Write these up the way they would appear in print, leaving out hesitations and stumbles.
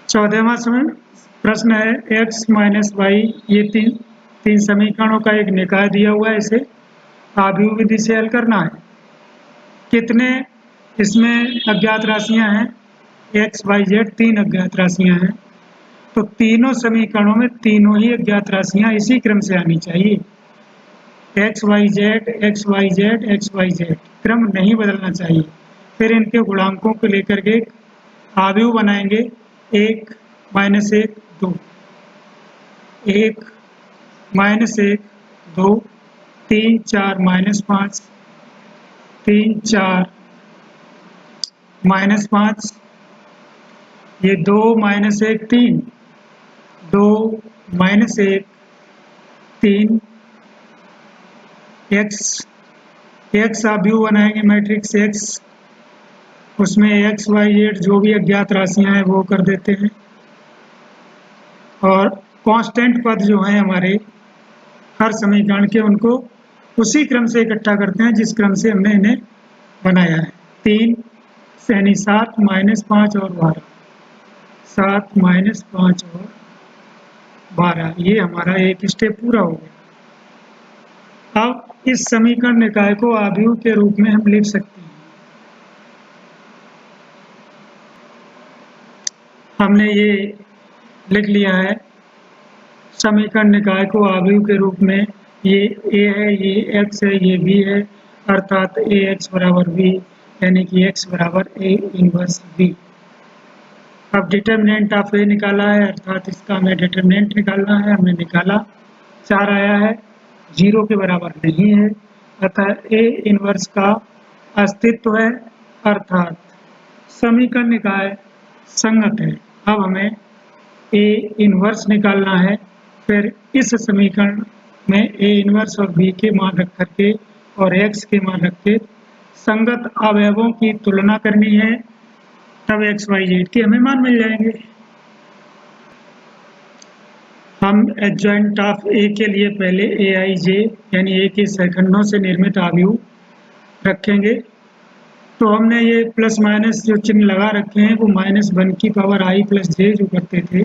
14वां प्रश्न है x minus Y, ये तीन समीकरणों का एक निकाय दिया हुआ है, इसे आव्यूह विधि से हल करना है। कितने इसमें अज्ञात राशियां हैं? x y z, 3 अज्ञात राशियां हैं। तो तीनों समीकरणों में तीनों ही अज्ञात राशियां इसी क्रम से आनी चाहिए, x y z x y z x y z, क्रम नहीं बदलना चाहिए। फिर इनके गुणांकों को लेकर के आव्यूह बनाएंगे, 1 माइनस 1 2, 1 माइनस 1 2, 3 4 माइनस 5, 3 4 माइनस 5, ये 2 माइनस 1 3, 2 माइनस 1 3, x आव्यूह बनाएंगे मैट्रिक्स x, उसमें x y z जो भी अज्ञात राशियां हैं वो कर देते हैं, और कांस्टेंट पद जो हैं हमारे हर समीकरण के, उनको उसी क्रम से इकट्ठा करते हैं जिस क्रम से हमने इन्हें बनाया है। 3 यानी 7 माइनस 5 और 12, 7 माइनस 5 और 12, ये हमारा एक स्टेप पूरा हो गया। अब इस समीकरण निकाय को आव्यूह के रूप में हम लिख सकते हैं। हमने ये लिख लिया है समीकरण निकाय को आव्यूह के रूप में, ये a है, ये x है, ये b है, अर्थात ax बराबर b, यानी कि x बराबर a इनवर्स b। अब डिटर्मिनेंट ऑफ a निकाला है, अर्थात इसका हमें डिटर्मिनेंट निकालना है, हमने निकाला, 4 आया है, 0 के बराबर नहीं है, अतः a इनवर्स का अस्तित्व है, अर्थात समीकरण निकाय संगत है। अब हमें a इनवर्स निकालना है, फिर इस समीकरण में a इनवर्स और b के मान रख करके और x के मान रख के संगत अवयवों की तुलना करनी है, तब x y z के हमें मान मिल जाएंगे। हम एडजॉइंट ऑफ a के लिए पहले aij यानी a के सेकंडों से निर्मित आव्यूह रखेंगे। तो हमने ये प्लस माइनस जो चिन्ह लगा रखे हैं वो -1 की पावर i प्लस j जो करते थे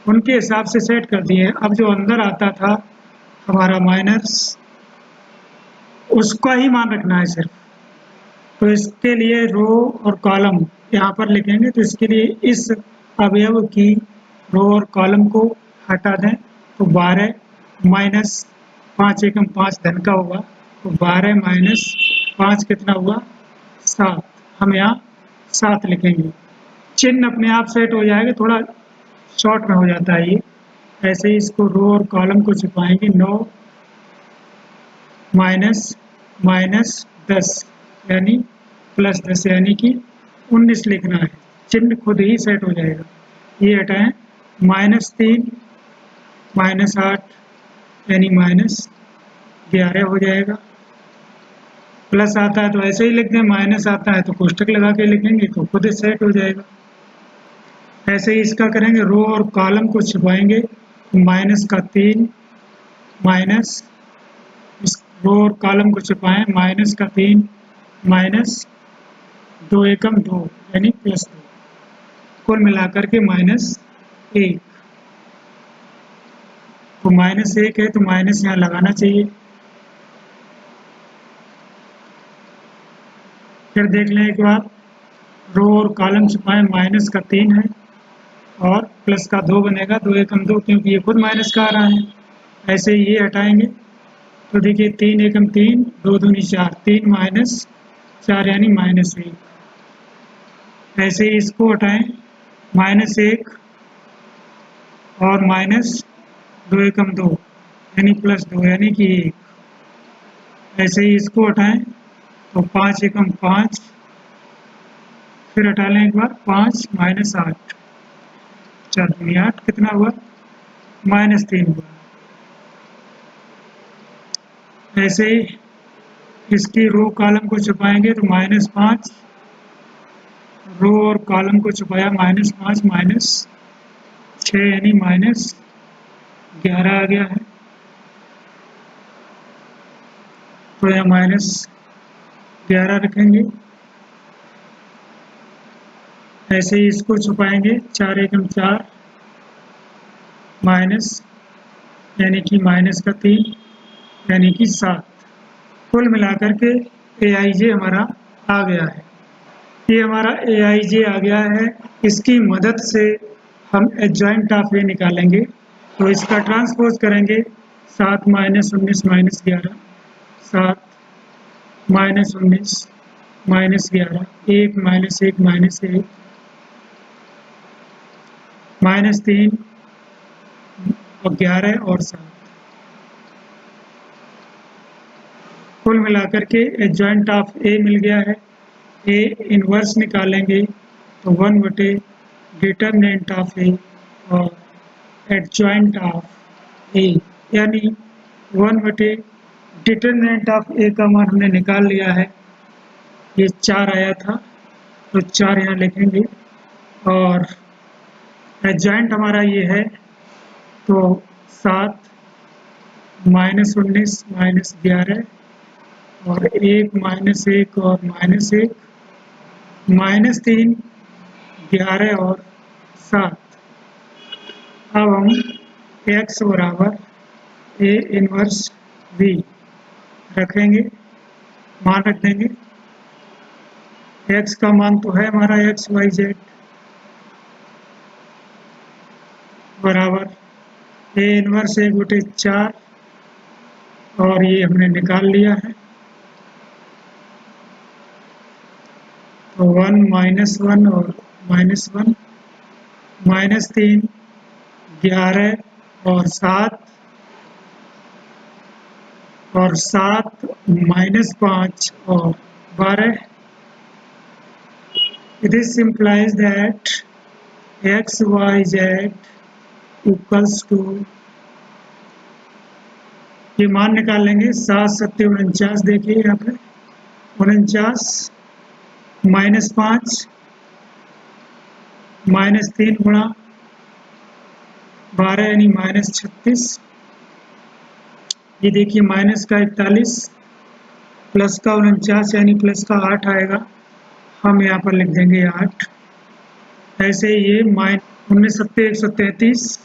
उनके हिसाब से सेट कर दिए हैं। अब जो अंदर आता था हमारा माइनस, उसका ही मान रखना है सिर्फ। तो इसके लिए रो और कॉलम यहाँ पर लिखेंगे, तो इसके लिए इस अवयव की रो और कॉलम को हटा दें, तो 12 माइनस 5 एकम 5 धन का होगा, तो 12 माइनस 5 कितना हुआ? 7। हम यहाँ 7 लिखेंगे, चिन्ह अपने आप सेट हो जाएगा, थोड़ा शॉर्ट में हो जाता है ये। ऐसे ही इसको रो और कॉलम को छिपाएंगे, 9 माइनस माइनस 10 यानी प्लस 10, यानी कि 19 लिखना है, चिन्ह खुद ही सेट हो जाएगा। ये हटाएं, -3 माइनस 8 यानी -11 हो जाएगा। प्लस आता है तो ऐसे ही लिख दें, माइनस आता है तो कोष्टक लगा के लिखेंगे तो खुद ही सेट हो जाएगा। ऐसे ही इसका करेंगे, रो और कॉलम को छिपाएंगे, माइनस का 3 माइनस, इस रो और कॉलम को छिपाएं, माइनस का 3 माइनस 2 एकम 2 यानी प्लस 2, कुल मिलाकर के -1। तो -1 है तो माइनस यहाँ लगाना चाहिए। फिर देख लें एक बार, रो और कॉलम छिपाएं, माइनस का 3 है और प्लस का 2 बनेगा, 2 एकम 2, क्योंकि ये खुद माइनस का आ रहा है। ऐसे ही ये हटाएंगे तो देखिए 3 एकम 3, 2 दूनी 4, 3 माइनस 4 यानी -1। ऐसे ही इसको हटाएं, -1 और -2 एकम 2 यानी प्लस 2 यानी कि 1। ऐसे ही इसको हटाएं तो 5 एकम 5, फिर हटा लें एक बार, 5 माइनस 8, 4 दूनी 8 कितना हुआ? -3 हुआ। ऐसे ही इसकी रो कॉलम को छुपाएंगे तो -5, रो और कॉलम को छुपाया, -5 -6 यानी -11 आ गया है। तो यहाँ -11 रखेंगे। ऐसे ही इसको छुपाएंगे, 4 एकम 4 माइनस यानी कि माइनस का 3 यानी कि 7। कुल मिलाकर के AIJ हमारा आ गया है। ये हमारा AIJ आ गया है। इसकी मदद से हम एडजॉइंट ऑफ ए निकालेंगे। तो इसका ट्रांसपोज करेंगे, 7 minus 19 minus 11, 7 minus 19 minus 11, 1 minus 1 minus 1, minus 3 और 11 और 7। कुल मिलाकर के एडजॉइंट ऑफ ए मिल गया है। ए इनवर्स निकालेंगे तो 1/, डिटरमिनेंट ऑफ ए और एडजॉइंट ऑफ ए, यानी 1/, डिटरमिनेंट ऑफ ए का मान हमने निकाल लिया है। ये 4 आया था तो 4 यहाँ लिखेंगे और एडजॉइंट हमारा ये है तो 7 माइनस 19 माइनस 11 और 1 माइनस 1 और माइनस 1, माइनस 3, 11 और 7। अब हम x बराबर A इनवर्स V रखेंगे, मान रख देंगे। x का मान तो है हमारा x y z बराबर A इनवर्स 1/4 और ये हमने निकाल लिया है। तो 1 माइनस 1 और माइनस 1, माइनस 3, 11 और 7 और 7 माइनस 5 और 12। This implies that x y z equals to, ये मान निकाल लेंगे, 7 7 49। देखिए यहाँ पे 49 माइनस 5 माइनस 3 गुणा 12 यानी माइनस 36। ये देखिए माइनस का 41 प्लस का 49 यानी प्लस का 8 आएगा। हम यहाँ पर लिख देंगे 8। ऐसे ये माइनस 19 7 133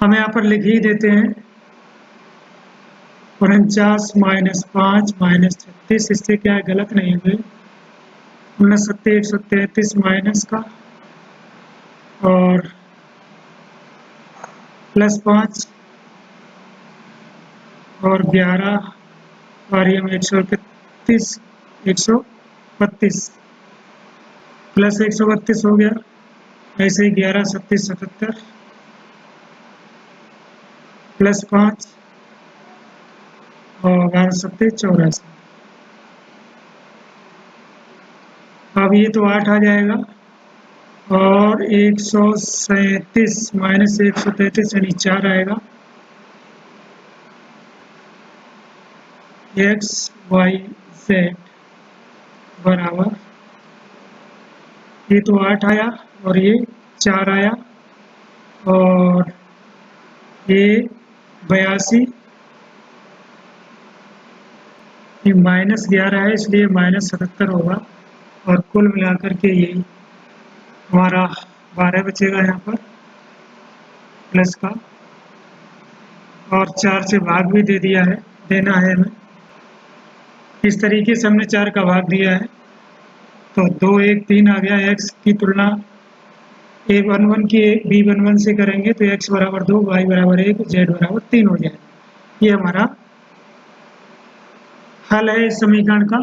हम यहाँ पर लिख ही देते हैं। 49 माइनस 5 माइनस 36, इससे क्या है गलत नहीं हुए। 19 7 133 माइनस का और प्लस 5 और 11 और ये 131 132 प्लस 132 हो गया। ऐसे ही 11 37 77 प्लस 5 और 12 7 84। अब ये तो 8 आ जाएगा और 137 माइनस 133 यानी 4 आएगा। x y z बराबर, ये तो 8 आया और ये 4 आया और ये 82, ये माइनस 11 है इसलिए माइनस 77 होगा और कुल मिलाकर के ये हमारा 12 बचेगा यहाँ पर प्लस का, और 4 से भाग भी दे दिया है, देना है हमें। इस तरीके से हमने 4 का भाग दिया है तो 2 1 3 आ गया। x की तुलना A11 की B11 से करेंगे तो x बराबर 2, y बराबर 1, z बराबर 3 हो जाएगा। ये हमारा हल है इस समीकरण का।